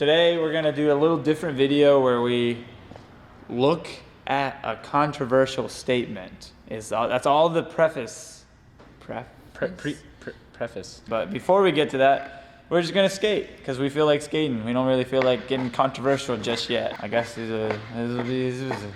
Today we're gonna do a little different video where we look at a controversial statement. That's all the preface. Preface. But before we get to that, we're just gonna skate because we feel like skating. We don't really feel like getting controversial just yet. I guess this is a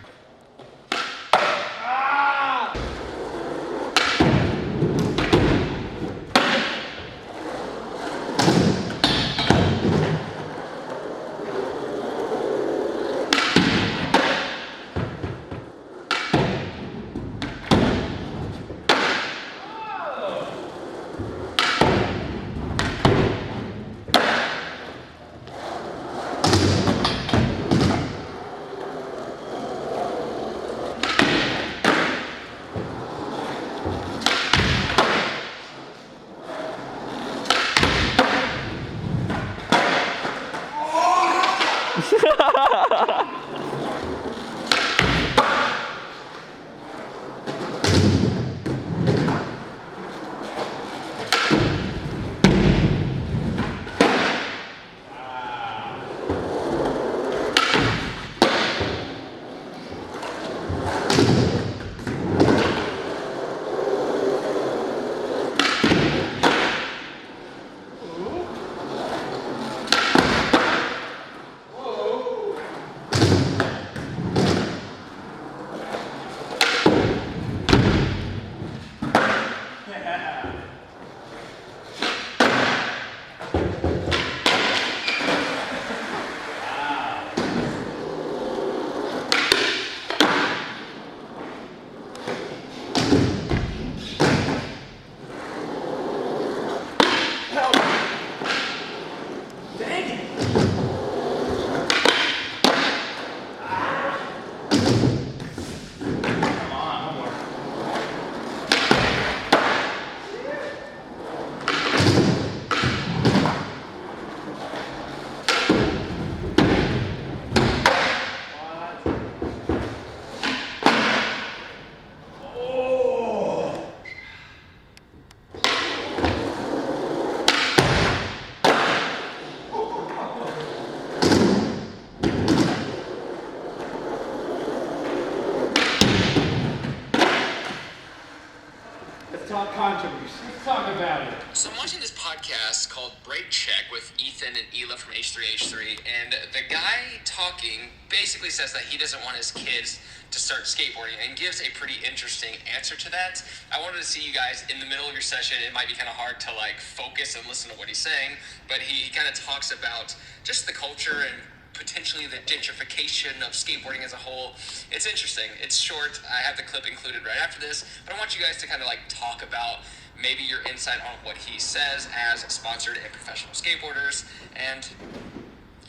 Controversy. Let's talk about it. So I'm watching this podcast called Break Check with Ethan and Ela from H3H3, and the guy talking basically says that he doesn't want his kids to start skateboarding and gives a pretty interesting answer to that. I wanted to see you guys in the middle of your session. It might be kind of hard to focus and listen to what he's saying, but he kind of talks about just the culture and potentially the gentrification of skateboarding as a whole. It's interesting. It's short. I have the clip included right after this, but I want you guys to kind of talk about maybe your insight on what he says as sponsored and professional skateboarders, and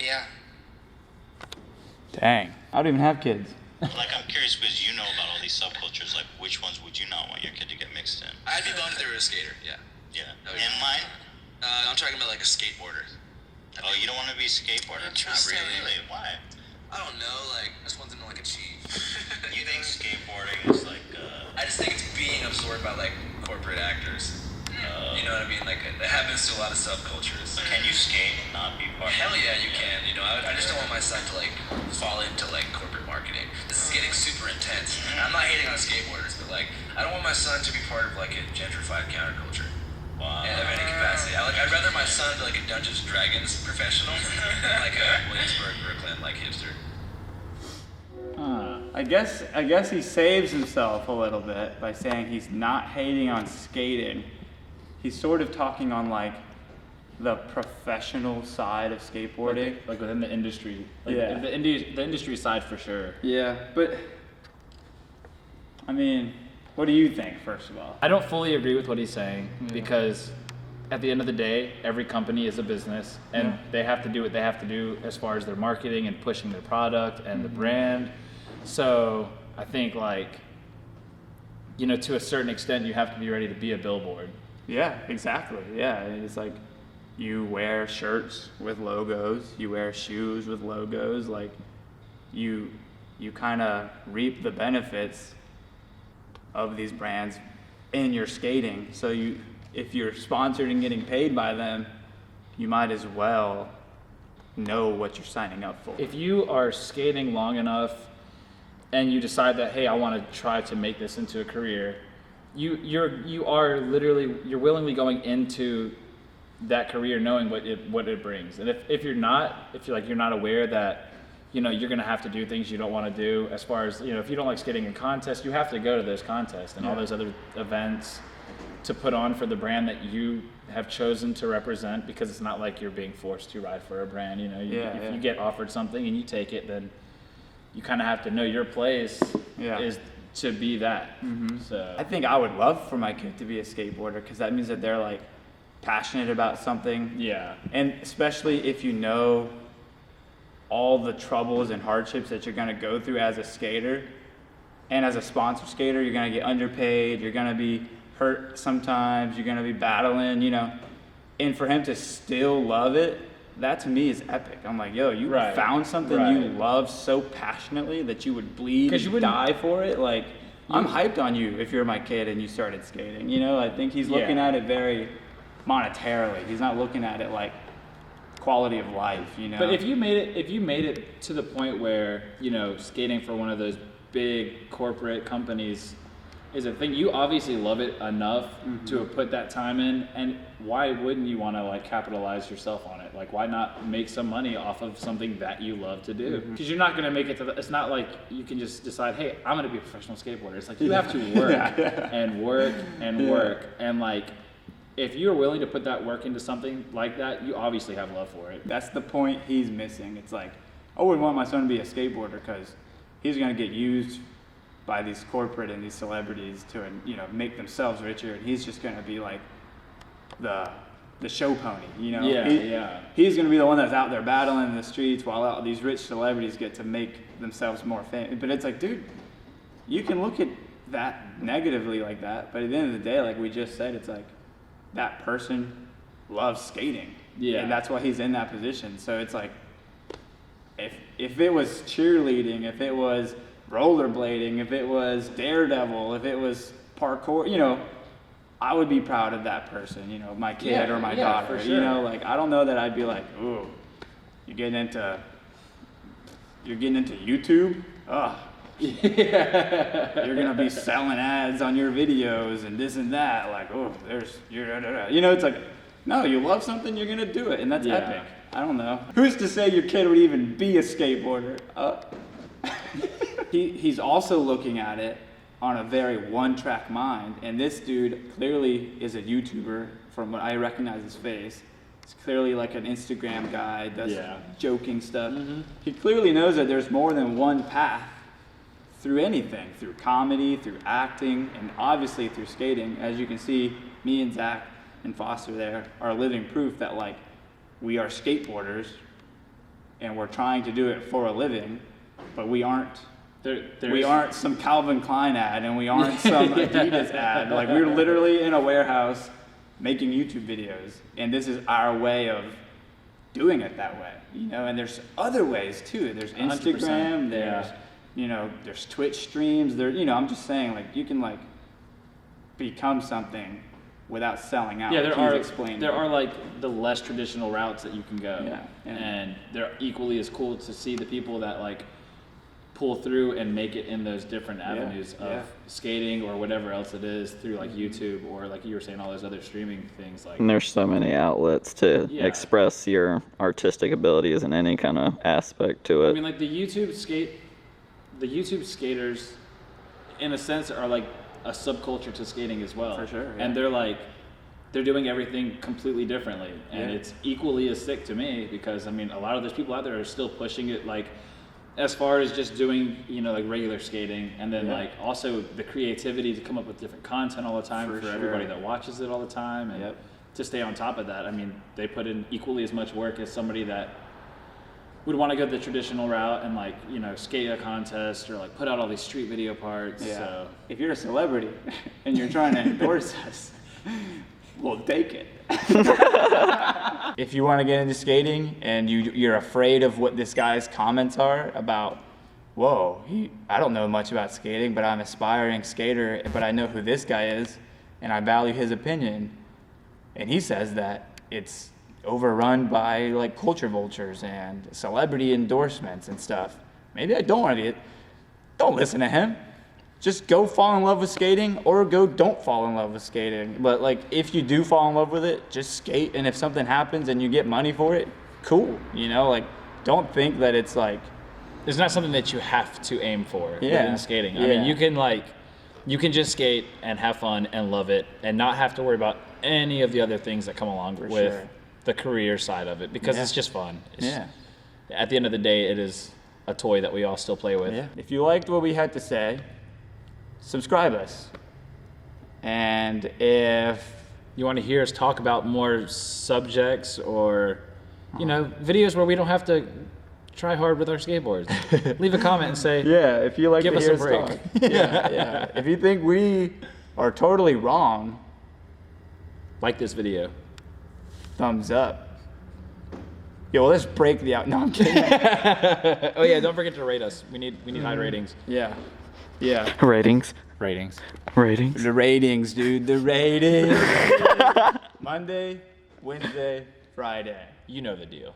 yeah. Dang. I don't even have kids. I'm curious because you know about all these subcultures. Which ones would you not want your kid to get mixed in? I'd be bummed if they were a skater. Yeah. Yeah. Oh, yeah. And mine? I'm talking about a skateboarder. Oh, you don't want to be a skateboarder? Not really. Why? I don't know. I just want them to achieve. You think skateboarding is I just think it's being absorbed by corporate actors. You know what I mean? It happens to a lot of subcultures. Can you skate and not be part Hell of it? yeah, you can. I just don't want my son to fall into corporate marketing. This is getting super intense. And I'm not hating on skateboarders, but I don't want my son to be part of a gentrified counterculture. Wow. Yeah, of any capacity. I'd rather my son be a Dungeons and Dragons professional than a Williamsburg, Brooklyn hipster. I guess he saves himself a little bit by saying he's not hating on skating. He's sort of talking on the professional side of skateboarding, Within the industry. Yeah. The industry side for sure. Yeah, but I mean, what do you think, first of all? I don't fully agree with what he's saying because at the end of the day, every company is a business and they have to do what they have to do as far as their marketing and pushing their product and the brand. So I think to a certain extent, you have to be ready to be a billboard. Yeah, exactly. Yeah, it's you wear shirts with logos, you wear shoes with logos, you kind of reap the benefits of these brands in your skating. So if you're sponsored and getting paid by them, you might as well know what you're signing up for. If you are skating long enough and you decide that, hey, I want to try to make this into a career, you are literally, you're willingly going into that career knowing what it brings. And if you're not aware that, you know, you're going to have to do things you don't want to do, as far as, you know, if you don't like skating in contests, you have to go to those contests and all those other events to put on for the brand that you have chosen to represent, because it's not like you're being forced to ride for a brand. You know, if you get offered something and you take it, then you kind of have to know your place is to be that. So I think I would love for my kid to be a skateboarder, because that means that they're like passionate about something. yeah, And especially if you know all the troubles and hardships that you're going to go through as a skater, and as a sponsor skater, you're going to get underpaid, you're going to be hurt sometimes, you're going to be battling, you know, and for him to still love it, that to me is epic. I'm like, yo, you found something you love so passionately that you would bleed and die for it. Like, I'm hyped on you if you're my kid and you started skating. You know, I think he's looking at it very monetarily. He's not looking at it like quality of life, you know. But if you made it to the point where, you know, skating for one of those big corporate companies is a thing, you obviously love it enough to have put that time in, and why wouldn't you want to like capitalize yourself on it? Like, why not make some money off of something that you love to do? Because you're not going to make it to it's not like you can just decide, hey, I'm going to be a professional skateboarder. It's like you have to work and work and work, and like, if you're willing to put that work into something like that, you obviously have love for it. That's the point he's missing. It's like, I wouldn't want my son to be a skateboarder because he's going to get used by these corporate and these celebrities to, you know, make themselves richer, and he's just going to be like the show pony, you know. He's going to be the one that's out there battling in the streets while all these rich celebrities get to make themselves more famous. But it's like, dude, you can look at that negatively like that, but at the end of the day, like we just said, it's like that person loves skating, and that's why he's in that position. So it's like, if it was cheerleading, if it was rollerblading, if it was Daredevil, if it was parkour, you know, I would be proud of that person, you know, my kid or my daughter, you know, like, I don't know that I'd be like, ooh, you're getting into YouTube? Ugh. You're going to be selling ads on your videos and this and that, like, oh, you know, it's like, no, you love something, you're going to do it, and that's epic. I don't know. Who's to say your kid would even be a skateboarder? He's also looking at it on a very one-track mind, and this dude clearly is a YouTuber from what I recognize his face. He's clearly like an Instagram guy, does joking stuff. He clearly knows that there's more than one path through anything, through comedy, through acting, and obviously through skating. As you can see, me and Zach and Foster there are living proof that, like, we are skateboarders and we're trying to do it for a living, but we aren't. We aren't some Calvin Klein ad, and we aren't some Adidas ad. Like, we're literally in a warehouse making YouTube videos, and this is our way of doing it that way, you know. And there's other ways too. There's Instagram. There's you know, there's Twitch streams. There, you know, I'm just saying, like, you can like become something without selling out. Yeah, there are like the less traditional routes that you can go. Yeah. And they're equally as cool to see the people that like pull through and make it in those different avenues of skating or whatever else it is, through like YouTube or, like you were saying, all those other streaming things. Like, and there's so many outlets to express your artistic abilities in any kind of aspect to it. I mean, like the YouTube skaters, in a sense, are like a subculture to skating as well. For sure. And they're doing everything completely differently, and it's equally as sick to me, because I mean, a lot of those people out there are still pushing it, like, as far as just doing, you know, like regular skating, and then like also the creativity to come up with different content all the time for everybody that watches it all the time, and to stay on top of that. I mean, they put in equally as much work as somebody that would want to go the traditional route and, like, you know, skate a contest or like put out all these street video parts. So if you're a celebrity and you're trying to endorse us, we'll take it. If you want to get into skating and you're afraid of what this guy's comments are about, whoa, I don't know much about skating, but I'm an aspiring skater, but I know who this guy is and I value his opinion, and he says that it's overrun by like culture vultures and celebrity endorsements and stuff. Maybe I don't want to be it. Don't listen to him. Just go fall in love with skating or go don't fall in love with skating. But like if you do fall in love with it, just skate, and if something happens and you get money for it, cool. You know, like don't think that it's like It's not something that you have to aim for within skating. I Yeah. mean, you can just skate and have fun and love it and not have to worry about any of the other things that come along with sure. the career side of it because Yeah. it's just fun. It's, yeah. At the end of the day, it is a toy that we all still play with. Yeah. If you liked what we had to say, subscribe us. And if You want to hear us talk about more subjects or, videos where we don't have to try hard with our skateboards, leave a comment and say, if you like Give to us hear a break. talk. yeah. If you think we are totally wrong, like this video. thumbs up. Yo, let's break the out. No, I'm kidding. Oh yeah, don't forget to rate us. We need high ratings. Yeah. Yeah. Ratings. Ratings. Ratings. The ratings, dude. The ratings. Monday, Wednesday, Friday. You know the deal.